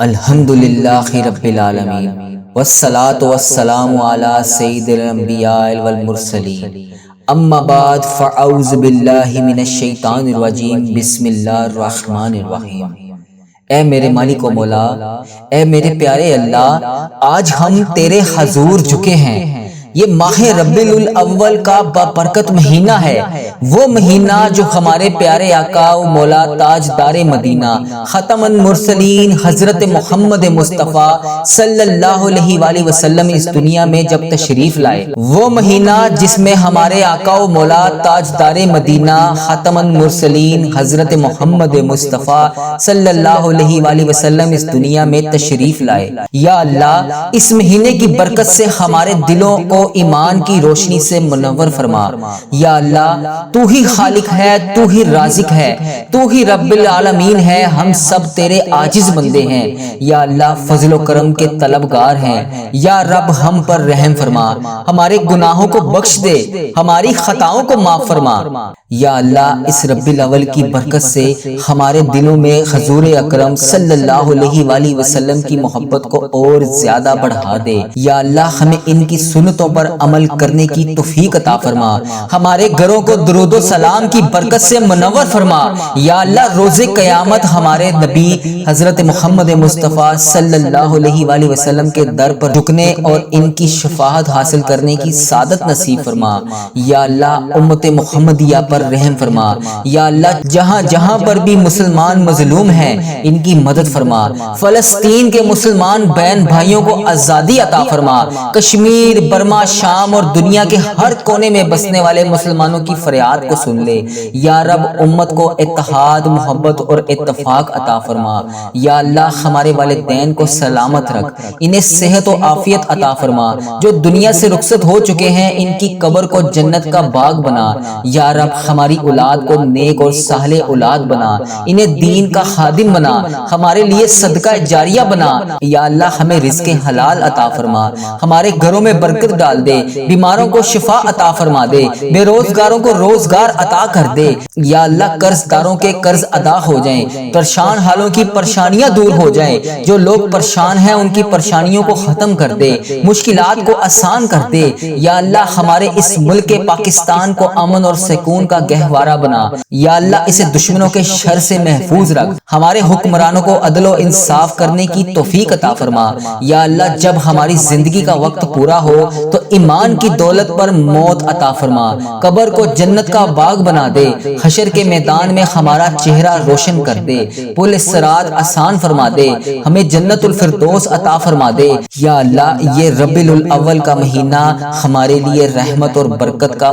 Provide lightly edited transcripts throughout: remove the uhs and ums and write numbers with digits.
الحمدللہ رب العالمین والصلاة والسلام علی سید الانبیاء والمرسلین اما بعد فاعوذ باللہ من الشیطان الرجیم بسم اللہ الرحمن الرحیم۔ اے میرے مالک و مولا، اے میرے پیارے اللہ، آج ہم تیرے حضور جھکے ہیں۔ یہ ماہ ربیع الاول کا بابرکت مہینہ ہے، وہ مہینہ جو ہمارے پیارے آقا و مولا تاجدار مدینہ ختم المرسلین حضرت محمد مصطفیٰ صلی اللہ علیہ وآلہ وسلم اس دنیا میں جب تشریف لائے، وہ مہینہ جس میں ہمارے آقا و مولا تاجدار مدینہ ختم المرسلین حضرت محمد مصطفیٰ صلی اللہ علیہ وآلہ وسلم اس دنیا میں تشریف لائے۔ یا اللہ، اس مہینے کی برکت سے ہمارے دلوں کو ایمان کی روشنی سے منور فرما۔ یا اللہ، تو ہی خالق ہے، تو ہی رازق ہے، تو ہی رب العالمین ہے، ہم سب تیرے عاجز بندے ہیں۔ یا اللہ، فضل و کرم کے طلبگار ہیں۔ یا رب، ہم پر رحم فرما، ہمارے گناہوں کو بخش دے، ہماری خطاؤں کو معاف فرما۔ یا اللہ، اس ربیع الاول کی برکت سے ہمارے دلوں میں حضور اکرم صلی اللہ علیہ وآلہ وسلم کی محبت کو اور زیادہ بڑھا دے۔ یا اللہ، ہمیں ان کی سنتوں پر عمل کرنے کی توفیق عطا فرما، ہمارے گھروں کو درود و سلام کی برکت سے منور فرما۔ یا اللہ، روز قیامت ہمارے نبی حضرت محمد مصطفیٰ صلی اللہ علیہ وآلہ وسلم کے در پر جھکنے اور ان کی شفاعت حاصل کرنے کی سعادت نصیب فرما۔ یا اللہ، امت محمدیہ پر رحم فرما۔ یا اللہ، جہاں جہاں پر بھی مسلمان مظلوم ہیں ان کی مدد فرما۔ فلسطین کے مسلمان بہن بھائیوں کو آزادی عطا فرما۔ کشمیر، برما، شام اور دنیا کے ہر کونے میں بسنے والے مسلمانوں کی فریاد کو سن لے۔ یا رب، امت کو اتحاد، محبت اور اتفاق عطا فرما۔ یا اللہ، ہمارے والدین کو سلامت رکھ، انہیں صحت و عافیت عطا فرما۔ جو دنیا سے رخصت ہو چکے ہیں ان کی قبر کو جنت کا باغ بنا۔ یا رب، ہماری اولاد کو نیک اور صالح اولاد بنا، انہیں دین کا خادم بنا، ہمارے لیے صدقہ جاریہ بنا۔ یا اللہ، ہمیں رزق حلال عطا فرما، ہمارے گھروں میں برکت ڈال دے، بیماروں کو شفا عطا فرما دے، بے روزگاروں کو روزگار عطا کر دے۔ یا اللہ، قرض داروں کے قرض ادا ہو جائیں، پریشان حالوں کی پریشانیاں دور ہو جائیں، جو لوگ پریشان ہیں ان کی پریشانیوں کو ختم کر دے، مشکلات کو آسان کر دے۔ یا اللہ، ہمارے اس ملک پاکستان کو امن اور سکون کا گہوارہ بنا۔ یا اللہ، اسے دشمنوں کے شر سے محفوظ رکھ، ہمارے حکمرانوں کو عدل و انصاف کرنے کی توفیق عطا فرما۔ یا اللہ، جب ہماری زندگی کا وقت پورا ہو تو ایمان کی دولت پر موت عطا فرما، قبر کو جنت کا باغ بنا دے، حشر کے میدان میں ہمارا چہرہ روشن کر دے، پل صراط آسان فرما دے، ہمیں جنت الفردوس عطا فرما دے۔ یا اللہ، یہ ربیع الاول کا مہینہ ہمارے لیے رحمت اور برکت کا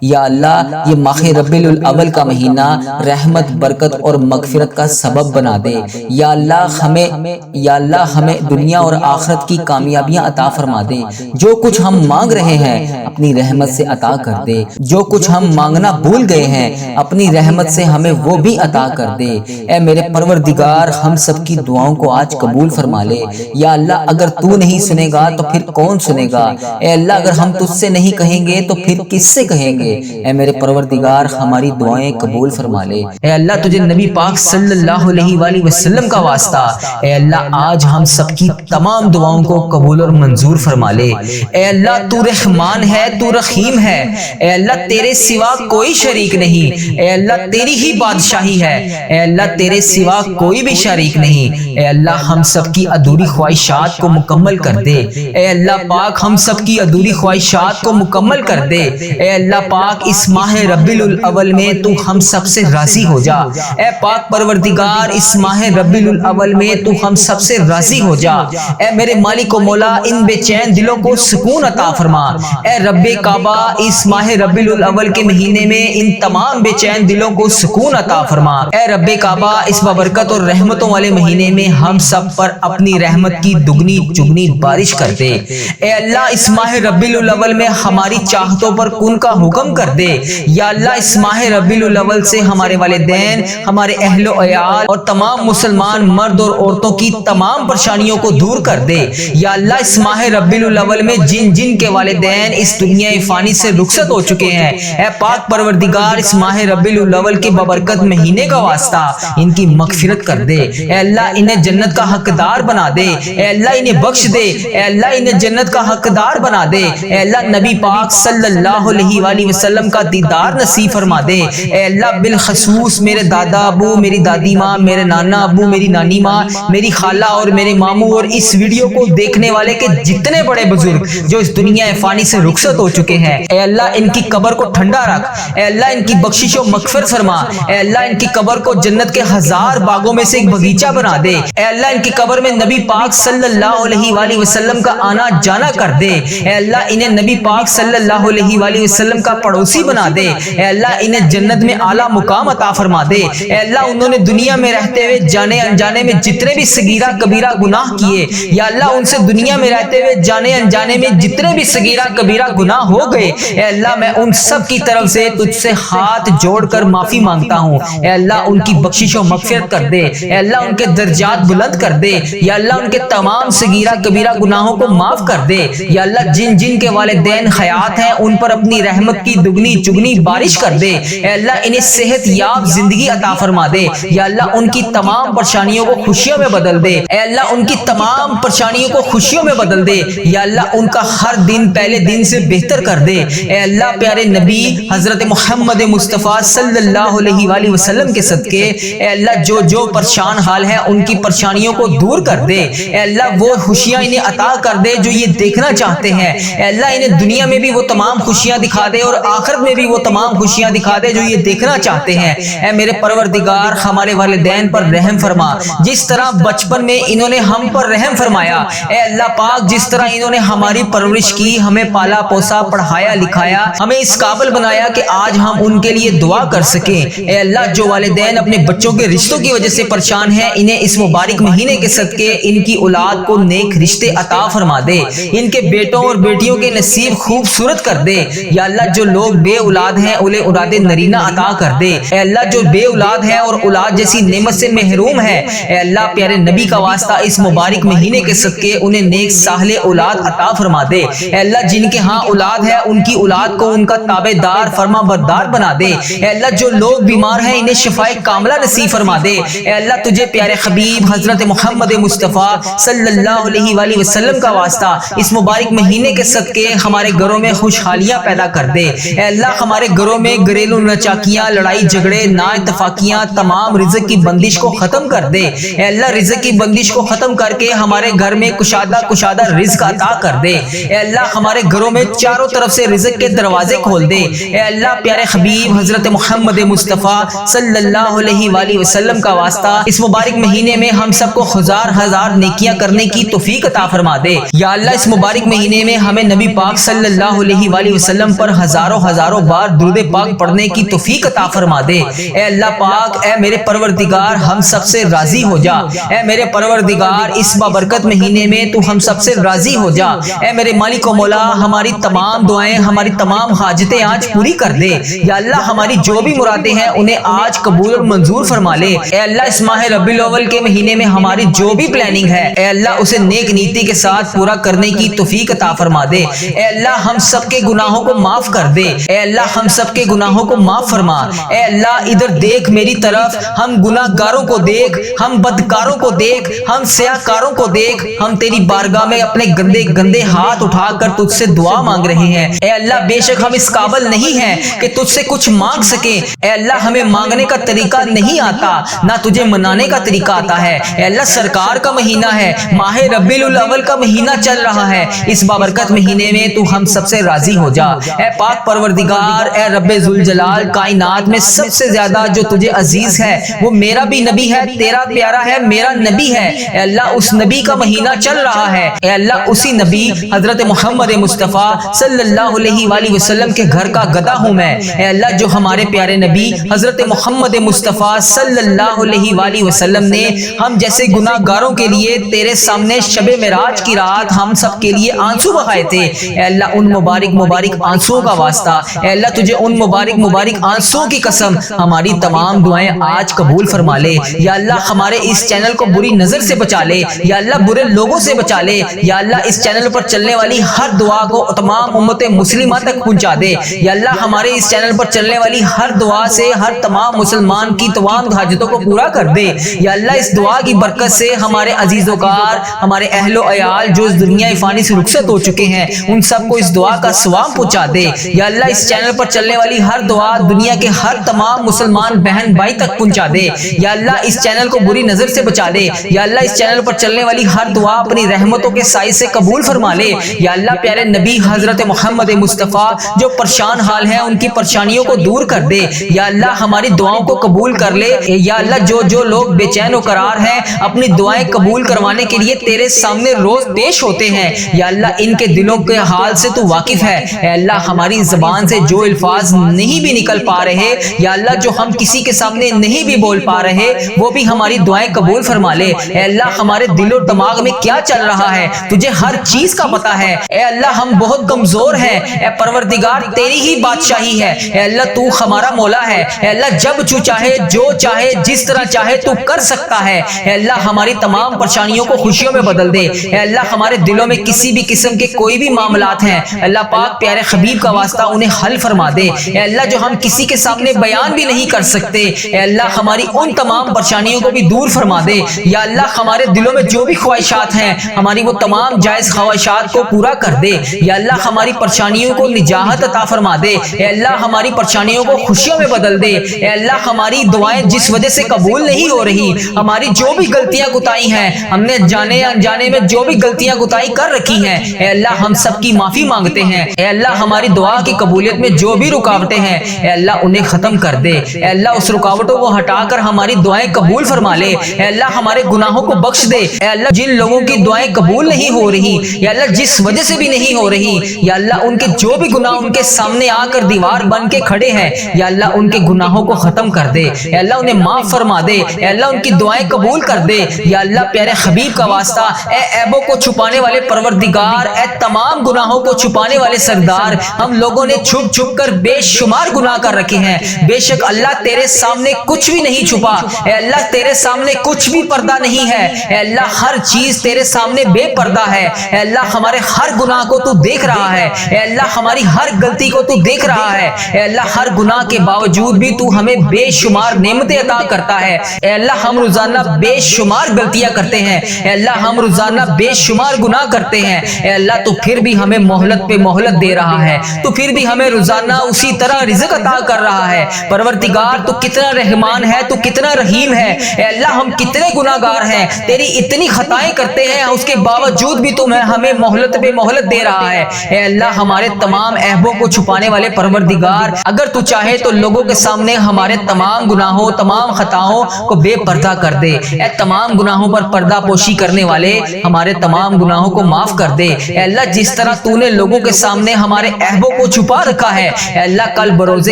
یا اللہ، یہ ماہ ربیع الاول کا مہینہ رحمت، برکت اور مغفرت کا سبب بنا دے۔ یا اللہ، ہمیں دنیا اور آخرت کی کامیابیاں عطا فرما دے۔ جو کچھ ہم مانگ رہے ہیں اپنی رحمت سے عطا کر دے، جو کچھ ہم مانگنا بھول گئے ہیں اپنی رحمت سے ہمیں وہ بھی عطا کر دے۔ اے میرے پروردگار، ہم سب کی دعاؤں کو آج قبول فرما لے۔ یا اللہ، اگر تو نہیں سنے گا تو پھر کون سنے گا؟ اے اللہ، اگر ہم تجھ سے نہیں کہیں گے تو پھر کس سے کہیں گے؟ اے میرے پروردگار، ہماری دعائیں قبول فرما لے۔ اے اللہ، تجھے نبی پاک صلی اللہ علیہ وآلہ وسلم کا واسطہ، اے اللہ، آج ہم سب کی تمام دعاؤں کو قبول اور منظور فرما لے۔ اے اللہ، تو رحمان ہے، تو رحیم ہے۔ اے اللہ، تیرے سوا کوئی شریک نہیں۔ اے اللہ، تیری ہی بادشاہی ہے۔ اے اللہ، تیرے سوا کوئی بھی شریک نہیں۔ اے اللہ، ہم سب کی ادھوری خواہشات کو مکمل کر دے۔ اے اللہ پاک، ہم سب کی ادھوری خواہشات کو مکمل کر دے۔ اے اللہ پاک، اس ماہ ربیع الاول میں تو ہم سب سے راضی ہو جا۔ اے پاک پروردگار، اس ماہ ربیع الاول میں تو ہم سب سے راضی ہو جا۔ اے میرے مالک و مولا، ان بے چین دلوں کو سکون عطا فرما۔ اے رب کعبہ، اس ماہ ربیع الاول کے مہینے میں ان تمام بے چین دلوں کو سکون عطا فرما۔ اے رب کعبہ، اس بابرکت اور رحمتوں والے مہینے میں ہم سب پر اپنی رحمت کی دگنی چگنی بارش کر دے۔ اے اللہ، اس ماہ ربیع الاول میں ہماری چاہتوں پر کن کا حکم کر دے۔ یا اللہ، اس ماہ ربیع الاول سے ہمارے والدین، ہمارے اہل و عیال اور تمام مسلمان مرد اور عورتوں کی تمام پریشانیوں کو دور کر دے۔ یا اللہ، اس ماہ ربیع الاول میں جن کے والدین اس دنیا فانی سے رخصت ہو چکے ہیں، اے پاک پروردگار اس ماہ ربیع الاول کے بابرکت مہینے کا واسطہ ان کی مغفرت کر دے، اے اللہ انہیں جنت کا حقدار بنا دے، اے اللہ انہیں بخش دے، اے اللہ انہیں جنت کا حقدار بنا دے، اے اللہ نبی پاک صلی اللہ علیہ وآلہ وسلم کا دیدار نصیب فرما دے، اے اللہ بالخصوص میرے دادا ابو، میری دادی ماں، میرے نانا ابو، میری نانی ماں، میری خالہ اور میرے ماموں اور اس ویڈیو کو دیکھنے والے کے جتنے بڑے بزرگ جو اس دنیا فانی سے رخصت ہو چکے ہیں، اے اللہ ان کی قبر کو ٹھنڈا رکھ، اے اللہ ان کی بخشش و مغفرت فرما، اے اللہ ان کی قبر کو جنت کے 1000 باغوں میں سے ایک باغیچہ بنا دے، اے اللہ ان کی قبر میں نبی پاک صلی اللہ علیہ وآلہ وسلم کا آنا جانا کر دے، اے اللہ انہیں نبی پاک صلی اللہ علیہ وآلہ وسلم کا پڑوسی بنا دے، اے اللہ انہیں جنت میں اعلیٰ مقام عطا فرما دے، اے اللہ انہوں نے دنیا میں رہتے ہوئے جانے انجانے میں جتنے بھی صغیرہ کبیرہ گناہ کیے، یا اللہ ان سے دنیا میں رہتے ہوئے جانے انجانے میں جتنے بھی صغیرہ کبیرہ گناہ ہو گئے، اے اللہ میں ان سب کی طرف سے تجھ سے ہاتھ جوڑ کر معافی مانگتا ہوں، اے اللہ ان کی بخشش و مغفرت کر دے، اے اللہ ان کے درجات بلند کر دے، یا اللہ ان کے تمام صغیرہ کبیرہ گناہوں کو معاف کر دے، یا اللہ جن کے والدین حیات ہیں ان پر اپنی رحمت کی دگنی چگنی بارش کر دے، اے اللہ انہیں صحت یاب زندگی عطا فرما دے، یا اللہ ان کی تمام پریشانیوں کو خوشیوں میں بدل دے، اے اللہ ان کی تمام پریشانیوں کو خوشیوں میں بدل دے، یا اللہ ان کا ہر دن پہلے دن سے بہتر کر دے، اے اللہ پیارے نبی حضرت محمد مصطفیٰ صلی اللہ علیہ وآلہ وسلم کے صدقے اے اللہ جو پریشان حال ہے ان کی پریشانیوں کو دور کر دے، اے اللہ وہ خوشیاں انہیں عطا کر دے جو یہ دیکھنا چاہتے ہیں، اے اللہ انہیں دنیا میں بھی وہ تمام خوشیاں دکھا دے اور آخرت میں بھی وہ تمام خوشیاں دکھا دے جو یہ دیکھنا چاہتے ہیں، اے میرے پروردگار ہمارے والدین پر رحم فرما، جس طرح بچپن میں انہوں نے ہم پر رحم فرمایا، اے اللہ پاک جس طرح انہوں نے ہماری پرورش کی، ہمیں پالا پوسا پڑھایا لکھایا، ہمیں اس قابل بنایا کہ آج ہم ان کے لیے دعا کر سکیں، اے اللہ جو والدین اپنے بچوں کے رشتوں کی وجہ سے پریشان ہیں انہیں اس مبارک مہینے کے صدقے ان کی اولاد کو نیک رشتے عطا فرما دے، ان کے بیٹوں اور بیٹیوں کے نصیب خوبصورت کر دے، یا اللہ جو لوگ بے اولاد ہیں انہیں اولاد نرینہ عطا کر دے، اے اللہ جو بے اولاد ہیں اور اولاد جیسی نعمت سے محروم ہے، اے اللہ پیارے نبی کا واسطہ اس مبارک مہینے کے صدقے انہیں نیک صالح اولاد عطا فرما دے، اے اللہ جن کے ہاں اولاد ہے ان کی اولاد کو ان کا تابع دار فرما بردار بنا دے، اے اللہ جو لوگ بیمار ہیں انہیں شفائے کاملہ نصیب فرما دے، اے اللہ تجھے پیارے حبیب حضرت محمد مصطفیٰ صلی اللہ علیہ وآلہ وسلم کا واسطہ اس مبارک مہینے کے صدقے ہمارے گھروں میں خوشحالیاں پیدا کر دے، اے اللہ ہمارے گھروں میں گھریلو ناچاکیاں، لڑائی جھگڑے، نا اتفاقیاں، تمام رزق کی بندش کو ختم کر دے، اے اللہ رزق کی بندش کو ختم کر کے ہمارے گھر میں کشادہ رزق عطا کر دے، اے اللہ ہمارے گھروں میں چاروں طرف سے رزق کے دروازے کھول دے، اے اللہ پیارے حبیب حضرت محمد مصطفیٰ صلی اللہ علیہ وآلہ وسلم کا واسطہ اس مبارک مہینے میں ہم سب کو ہزار نیکیاں کرنے کی توفیق عطا فرما دے، یا اللہ اس مبارک مہینے میں ہمیں نبی پاک صلی اللہ علیہ وآلہ وسلم پر ہزاروں بار درود پاک پڑھنے کی توفیق عطا فرما دے، اے اللہ پاک اے میرے پروردگار ہم سب سے راضی ہو جا، اے میرے پروردگار اس بابرکت مہینے میں تو ہم سب سے راضی ہو جا، اے میرے مالک و مولا ہماری تمام دعائیں ہماری تمام حاجتیں آج پوری کر دے، یا اللہ ہماری جو بھی مرادیں ہیں انہیں آج قبول اور منظور فرما لے، اے اللہ اس ماہ ربیع الاول کے مہینے میں ہماری جو بھی پلاننگ ہے اے اللہ اسے نیک نیتی کے ساتھ پورا کرنے کی توفیق عطا فرما دے، اے اللہ ہم سب کے گناہوں کو معاف کر دے، اے اللہ ہم سب کے گناہوں کو معاف فرما، اے اللہ ادھر دیکھ میری طرف، ہم گناہ گاروں کو دیکھ، ہم بدکاروں کو دیکھ، ہم سیاکاروں کو دیکھ، ہم تیری بارگاہ میں اپنے گندے ہاتھ اٹھا کر تجھ سے دعا مانگ رہے ہیں، اے اللہ بے شک ہم اس قابل نہیں ہیں کہ تجھ سے کچھ مانگ سکیں، اے اللہ ہمیں مانگنے کا طریقہ نہیں آتا نہ تجھے منانے کا طریقہ آتا ہے، اے اللہ سرکار کا مہینہ ہے، ماہ ربیع الاول کا مہینہ چل رہا ہے، اس بابرکت مہینے میں تو ہم سب سے راضی ہو جا، اے پاک پروردگار اے رب ذوالجلال کائنات میں سب سے زیادہ جو تجھے عزیز ہے وہ میرا بھی نبی ہے، تیرا پیارا ہے، میرا نبی ہے، اے اللہ اس نبی کا مہینہ چل رہا ہے، اے اللہ اسی نبی حضرت محمد مصطفیٰ صلی اللہ علیہ وآلہ وسلم کے گھر کا گدا ہوں میں، اے اللہ جو ہمارے پیارے نبی حضرت محمد مصطفیٰ صلی اللہ علیہ وآلہ وسلم نے ہم جیسے گناہ گاروں کے لیے تیرے سامنے شب معراج کی رات ہم سب کے لیے آنسو بہائے تھے، اے اللہ ان مبارک آنسوؤں کا واسطہ اے اللہ تجھے ان مبارک آنسوؤں کی قسم ہماری تمام دعائیں آج قبول فرما لے، یا اللہ ہمارے اس چینل کو بری نظر سے بچا لے، یا اللہ برے لوگوں سے بچا لے، یا اللہ اس چینل پر چلنے چلنے والی ہر دعا کو تمام امت مسلمہ تک پہنچا دے۔ یا اللہ ہمارے اس چینل پر چلنے والی ہر دعا سے ہر تمام مسلمان کی تمام حاجتوں کو پورا کر دے۔ یا اللہ اس دعا کی برکت سے ہمارے عزیز و کار، ہمارے اہل و عیال جو اس دنیا فانی سے رخصت ہو چکے ہیں، ان سب کو اس دعا کا ثواب پہنچا دے۔ یا اللہ اس چینل پر چلنے والی ہر دعا دنیا کے ہر تمام مسلمان بہن بھائی تک پہنچا دے۔ یا اللہ اس چینل کو بری نظر سے بچا دے۔ یا اللہ اس چینل پر چلنے والی ہر دعا اپنی رحمتوں کے سائے سے قبول فرما لے۔ یا اللہ پیارے نبی حضرت محمد مصطفیٰ جو پریشان حال ہیں ان کی پریشانیوں کو دور کر دے۔ یا اللہ ہماری دعاؤں کو قبول کر لے۔ یا اللہ جو لوگ بے چین و قرار ہیں اپنی دعائیں قبول کروانے کے لیے تیرے سامنے روز پیش ہوتے ہیں، یا اللہ ان کے دلوں کے حال سے تو واقف ہے۔ اے اللہ ہماری زبان سے جو الفاظ نہیں بھی نکل پا رہے، یا اللہ جو ہم کسی کے سامنے نہیں بھی بول پا رہے، وہ بھی ہماری دعائیں قبول فرما لے۔ اے اللہ ہمارے دل و دماغ میں کیا چل رہا ہے تجھے ہر چیز کا پتہ ہے۔ اے اللہ ہم بہت کمزور ہیں، اے پروردگار تیری ہی بادشاہی ہے۔ اے اللہ تو ہمارا مولا ہے۔ اے اللہ جب جو چاہے جو چاہے جس طرح چاہے تو کر سکتا ہے۔ اے اللہ ہماری تمام پریشانیوں کو خوشیوں میں بدل دے۔ اے اللہ ہمارے دلوں میں کسی بھی قسم کے کوئی بھی معاملات ہیں، اللہ پاک پیارے حبیب کا واسطہ انہیں حل فرما دے۔ اے اللہ جو ہم کسی کے سامنے بیان بھی نہیں کر سکتے، اے اللہ ہماری ان تمام پریشانیوں کو بھی دور فرما دے۔ یا اللہ ہمارے دلوں میں جو بھی خواہشات ہیں ہماری وہ تمام جائز خواہشات کو پورا کر دے۔ یا اللہ ہماری پریشانیوں کو نجات عطا فرما دے۔ اے اللہ ہماری پریشانیوں کو خوشیوں میں بدل دے۔ اے اللہ ہماری دعائیں جس وجہ سے قبول نہیں ہو رہی، ہماری جو بھی غلطیاں کوتاہی ہیں، ہم نے جانے انجانے میں جو بھی غلطیاں کوتاہی کر رکھی ہیں، اے اللہ ہم سب کی معافی مانگتے ہیں۔ اے اللہ ہماری دعا کی قبولیت میں جو بھی رکاوٹیں ہیں اے اللہ انہیں ختم کر دے۔ اے اللہ اس رکاوٹوں کو ہٹا کر ہماری دعائیں قبول فرما لے۔ اے اللہ ہمارے گناہوں کو بخش دے۔ اے اللہ جن لوگوں کی دعائیں قبول نہیں ہو رہی، یا اللہ جس وجہ سے بھی نہیں ہو رہی، یا اللہ ان کے جو بھی گناہ ان کے سامنے آ کر دیوار بن کے کھڑے ہیں، یا اللہ ان کے گناہوں کو ختم کر دے۔ اے اللہ انہیں معاف فرما دے۔ اے اللہ ان کی دعائیں قبول کر دے۔ یا اللہ پیارے حبیب کا واسطہ اے عیبوں کو چھپانے والے پروردگار، اے تمام گناہوں کو چھپانے والے سردار، ہم لوگوں نے چھپ چھپ کر بے شمار گناہ کر رکھے ہیں۔ بے شک اللہ تیرے سامنے کچھ بھی نہیں چھپا، اے اللہ تیرے سامنے کچھ بھی پردہ نہیں ہے۔ اے اللہ ہر چیز تیرے سامنے بے پردہ ہے۔ اے اللہ ہمارے ہر گناہ کو تو دیکھ رہا ہے۔ اے اللہ ہماری ہر غلطی کو تو دیکھ رہا ہے۔ اے اللہ ہر گناہ کے باوجود بھی تو ہمیں بے شمار نعمتیں عطا کرتا ہے۔ اے اللہ ہم روزانہ بے شمار غلطیاں کرتے ہیں، اے اللہ ہم روزانہ بے شمار گناہ کرتے ہیں، اے اللہ تو پھر بھی ہمیں مہلت پہ مہلت دے رہا ہے، تو پھر بھی ہمیں روزانہ اسی طرح رزق عطا کر رہا ہے۔ پروردگار تو کتنا رحمان ہے، تو کتنا رحیم ہے۔ اے اللہ ہم کتنے گناہ گار ہیں، تیری اتنی خطائیں کرتے ہیں، اس کے باوجود بھی تم ہمیں مہلت پہ مہلت دے رہا ہے۔ اے اللہ ہمارے تمام عیبوں کو چھپانے والے پروردگار، اگر تو چاہے تو لوگوں کے سامنے ہمارے تمام گناہوں تمام خطاؤں کو بے پردہ کر دے۔ اے تمام گناہوں پر پردہ پوشی کرنے والے ہمارے تمام گناہوں کو معاف کر دے۔ اے اللہ جس طرح تو نے لوگوں کے سامنے ہمارے عیبوں کو چھپا رکھا ہے، اے اللہ کل بروز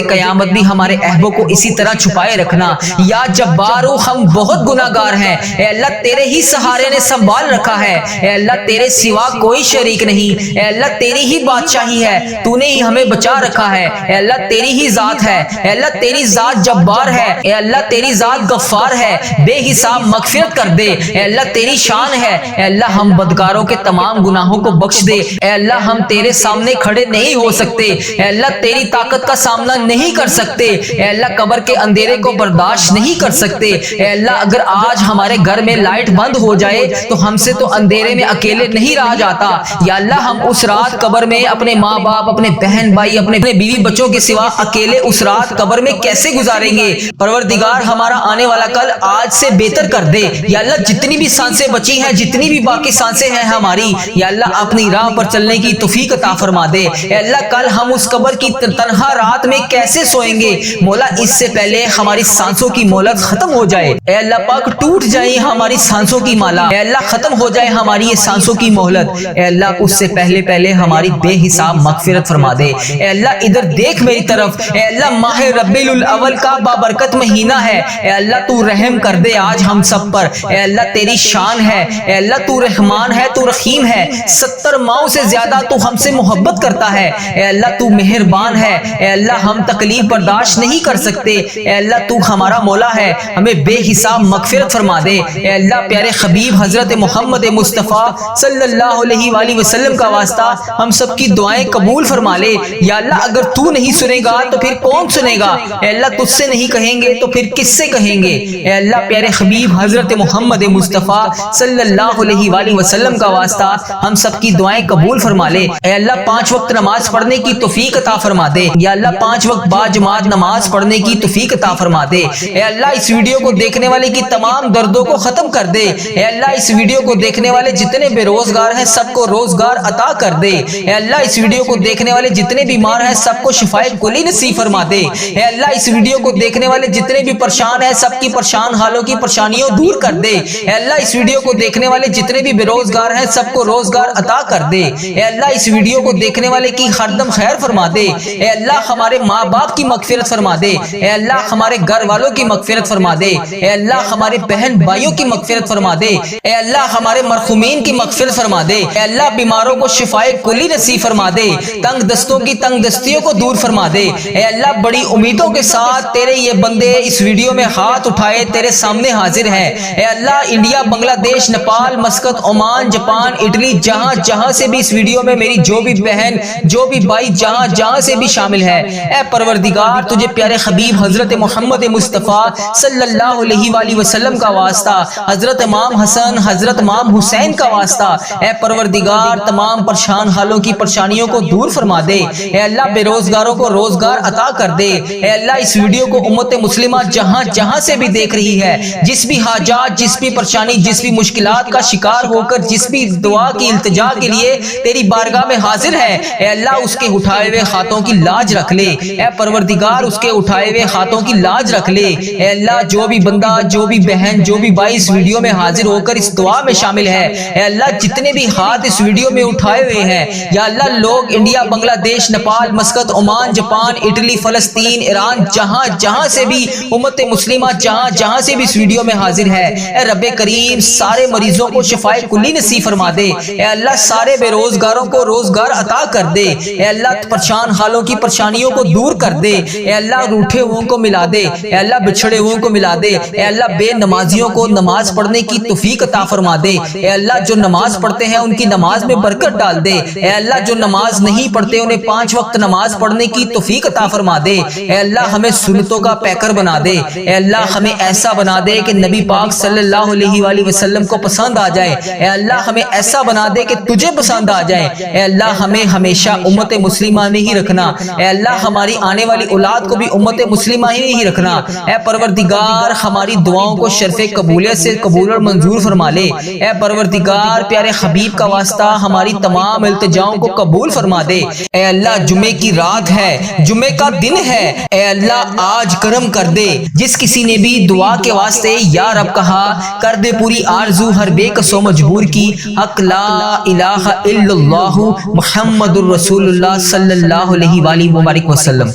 قیامت بھی ہمارے عیبوں کو اسی طرح چھپائے رکھنا۔ یا جبارو ہم بہت گناہ گار ہیں، اے اللہ تیرے ہی سہارے نے سنبھال رکھا ہے۔ اے اللہ تیرے سوا کوئی شریک نہیں، اے اللہ تیری ہی بادشاہی ہے، تو نے ہی ہمیں بچا رکھا ہے۔ اے اللہ تیری ہی ذات ہے، اے اللہ تیری ذات جبار ہے، اے اللہ تیری ذات غفار ہے، بے حساب مغفرت کر دے۔ اے اللہ تیری شان ہے، اے اللہ ہم بدکاروں کے تمام گناہوں کو بخش دے۔ اے اللہ ہم تیرے سامنے کھڑے نہیں ہو سکتے، اے اللہ تیری طاقت کا سامنا نہیں کر سکتے، اے اللہ قبر کے اندھیرے کو برداشت نہیں کر سکتے۔ اے اللہ اگر آج ہمارے گھر میں لائٹ بند ہو جائے تو ہم سے تو اندھیرے میں اکیلے نہیں رہا جاتا۔ یا اللہ ہم اس رات قبر میں اپنے ماں باپ، اپنے بہن بھائی، اپنے بیوی بچوں کے سوا اکیلے اس رات قبر میں کیسے گزاریں گے؟ پروردگار ہمارا آنے والا کل آج سے بہتر کر دے۔ یا اللہ جتنی بھی سانسیں بچی ہیں، جتنی بھی باقی سانسیں ہیں ہماری، یا اللہ اپنی راہ پر چلنے کی توفیق عطا فرما دے۔ اے اللہ کل ہم اس قبر کی تنہا رات میں کیسے سوئیں گے؟ مولا اس سے پہلے ہماری سانسوں کی مہلت ختم ہو جائے۔ اے اللہ پاک ٹوٹ جائے ہماری سانسوں کی مالا، اے اللہ ختم ہو جائے ہماری یہ سانسوں کی مہلت۔ اے اللہ اس سے پہلے ہماری بے حساب مغفرت فرما دے۔ اے اللہ ادھر دیکھ میری طرف، اے اللہ ماہ ربیع الاول کا بابرکت مہینہ ہے، اے اللہ تو رحم کر دے آج ہم سب پر۔ اے اللہ تیری شان ہے، اے اللہ تو رحمان ہے، تو رحیم ہے، 70 ماؤں سے زیادہ تو ہم سے محبت کرتا ہے۔ اے اللہ تو مہربان ہے، اے اللہ ہم تکلیف برداشت نہیں کر سکتے، اے اللہ تو ہمارا مولا ہے، ہمیں بے حساب مغفرت فرما دے۔ اے اللہ پیارے حبیب حضرت محمد مصطفیٰ صلی اللہ علیہ وآلہ وسلم کا واسطہ ہم سب کی دعائیں قبول فرما لے۔ یا اللہ اگر تو نہیں سنے گا تو پھر کون سنے گا؟ اے اللہ تجھ سے نہیں کہیں گے تو پھر کس سے کہیں گے؟ اے اللہ پیارے حبیب حضرت محمد مصطفیٰ صلی اللہ علیہ وآلہ وسلم کا واسطہ ہم سب کی دعائیں قبول فرما لے۔ اے اللہ 5 وقت نماز پڑھنے کی توفیق عطا فرما دے۔ یا اللہ 5 وقت با جماعت نماز پڑھنے کی توفیق عطا فرما دے۔ اے اللہ اس ویڈیو کو دیکھنے والے کی تمام دردوں کو ختم کر دے۔ اے اللہ اس ویڈیو کو دیکھنے والے جتنے بے روزگار ہیں سب کو روزگار عطا کر دے۔ اے اللہ اس ویڈیو کو دیکھنے والے جتنے بیمار ہیں سب کو شفائے کلی نصیب فرما دے۔ اے اللہ اس ویڈیو کو دیکھنے والے جتنے بھی پریشان ہیں سب کی پریشان حالوں کی پریشانیوں دور کر دے۔ اے اللہ اس ویڈیو کو دیکھنے والے جتنے بھی بے روزگار ہیں سب کو روزگار عطا کر دے۔ اے اللہ اس ویڈیو کو دیکھنے والے کی ہر دم خیر فرما دے۔ اے اللہ ہمارے ماں باپ کی مغفرت فرما دے۔ اے اللہ ہمارے گھر والوں کی مغفرت فرما دے۔ اے اللہ ہمارے بہن بھائیوں کی مغفرت فرما دے۔ اے اللہ ہمارے مرحومین کی مغفرت فرما دے۔ اے اللہ بیماروں کو شفائے کلی نصیب فرما دے۔ تنگ دستوں کی تنگ دستیوں کو دور فرما دے۔ اے اللہ بڑی امیدوں کے ساتھ تیرے یہ بندے اس ویڈیو میں ہاتھ اٹھائے تیرے سامنے حاضر ہیں۔ اے اللہ انڈیا، بنگلہ دیش، Nepal, Muscat, Oman, Japan, Italy, جہاں جہاں سے بھی اس ویڈیو میں میری جو بھی بہن جو بھی بھائی جہاں جہاں سے بھی شامل ہے، اے پروردگار تجھے پیارے حبیب حضرت محمد مصطفیٰ صلی اللہ علیہ وآلہ وسلم کا واسطہ، حضرت امام حسن حضرت امام حسین کا واسطہ، اے پروردگار تمام پریشان حالوں کی پریشانیوں کو دور فرما دے۔ اے اللہ بے روزگاروں کو روزگار عطا کر دے۔ اے اللہ اس ویڈیو کو امت مسلمہ جہاں جہاں سے بھی دیکھ رہی ہے، جس بھی حاجات، جس بھی پریشانی، جس بھی مشکلات کا شکار ہو کر جس بھی دعا کی التجا کے لیے تیری بارگاہ میں حاضر ہے، اے اللہ اس کے اٹھائے ہوئے ہاتھوں کی لاج رکھ لے۔ اے پروردگار اس کے اٹھائے ہوئے ہاتھوں کی لاج رکھ لے۔ اے اللہ جو بھی بندہ، جو بھی بہن، جو بھی بھائی اس ویڈیو میں حاضر ہو کر اس دعا میں شامل ہے، اے اللہ جتنے بھی ہاتھ اس ویڈیو میں اٹھائے ہوئے ہیں، یا اللہ لوگ انڈیا، بنگلہ دیش، Nepal, Muscat, Oman, Japan, Italy, فلسطین، ایران، جہاں جہاں سے بھی امت مسلمہ جہاں جہاں سے بھی اس ویڈیو میں حاضر ہے، اے رب کریم سارے مریضوں کو شفائے کلی نصیب فرما دے۔ اے اللہ سارے بے روزگاروں کو روزگار عطا کر دے۔ اے اللہ پریشان حالوں کی پریشانیوں کو دور کر دے۔ اے اللہ روٹھے ہوئوں کو ملا دے۔ اے اللہ بچھڑے ہوئوں کو ملا دے۔ اے اللہ بے نمازیوں کو نماز پڑھنے کی توفیق عطا فرما دے۔ اے اللہ جو نماز پڑھتے ہیں ان کی نماز میں برکت ڈال دے۔ اے اللہ جو نماز نہیں پڑھتے انہیں 5 وقت نماز پڑھنے کی توفیق عطا فرما دے۔ اے اللہ ہمیں سنتوں کا پیکر بنا دے۔ اے اللہ ہمیں ایسا بنا دے کہ نبی پاک صلی اللہ علیہ وآلہ وسلم کو پسند آ جائے۔ اے اللہ ہمیں ایسا بنا دے کہ تجھے پسند آ جائے۔ اے اللہ ہمیں ہمیشہ امت مسلمہ میں ہی رکھنا۔ اے اللہ ہماری آنے والی اولاد کو بھی امت مسلمہ ہی نہیں رکھنا۔ اے پروردگار ہماری دعاؤں کو شرف قبولیت سے قبول اور منظور فرما لے۔ اے پروردگار پیارے حبیب کا واسطہ ہماری تمام التجاؤں کو قبول فرما دے۔ اے اللہ جمعے کی رات ہے، جمعے کا دن ہے، اے اللہ آج کرم کر دے۔ جس کسی نے بھی دعا کے واسطے یا رب کہا، کر دے پوری آرزو ہر بے کس و مجبور کی۔ حق لا الہ الا اللہ محمد الرسول اللہ صلی اللہ علیہ وآلہ وسلم۔